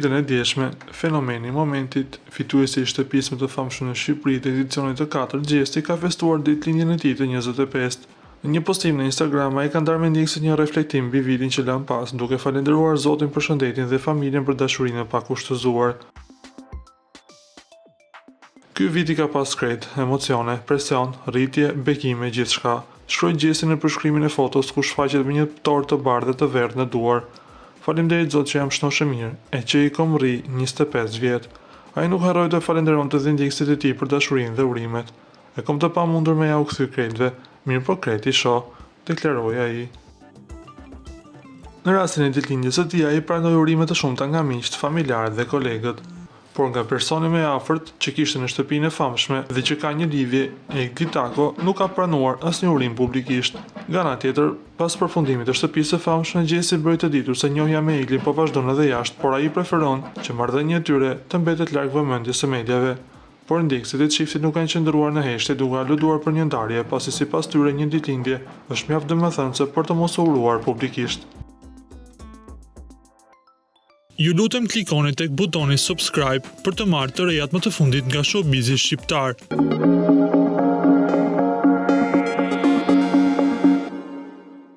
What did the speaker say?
Ditën e djeshme, fenomeni i momentit, fituesi i shtëpisë më të famshme në Shqipëri të edicionit të 4 Gjesti ka festuar ditëlindjen e tij të 25. Në një postim në Instagram, ai ka ndarë me ndjekësit një reflektim mbi vitin që lan pas, duke falendëruar Zotin për shëndetin dhe familjen për dashurinë e pakushtëzuar. Ky vit I ka pas krejt, emocione, presion, rritje, bekime, gjithçka. Shkroi Gjesti në përshkrimin e fotos ku shfaqet me një torë të bardhë të verdhë në duar. Faleminderit Zot që jam shnoshe mirë, e që I kom rri 25 vjet. Ai nuk harroi të falenderonte dhe ndjekësit e tij për dashurinë dhe urimet. E kom të pamundur me ja u kthy krejtve, mirë po krejt I shoh, deklaroi ai. Në rastin e ditëlindjes së tij, ai pranoi urime të shumta nga miqtë, familjarët dhe kolegët. Por nga personi më I afërt që kishte në shtëpinë e famshme dhe që ka një lidhje e Kitako nuk ka pranuar asnjë urim publikisht. Nga ana tjetër, pas përfundimit të shtëpisë së famshme, Gjesi bëri të ditur se njohja me Iglin po vazhdon edhe jashtë, por ai preferon që marrëdhënia e tyre të mbetet larg vëmendjes së mediave. Por ndjekësit e çiftit nuk kanë qëndruar në heshtje duke aluduar për një ndarje, pasi sipas tyre një ditëlindje është mjaft domethënëse për të mos u uruar publikisht. Ju lutem klikoni tek butoni subscribe për të marrë të rejat më të fundit nga showbizi shqiptar.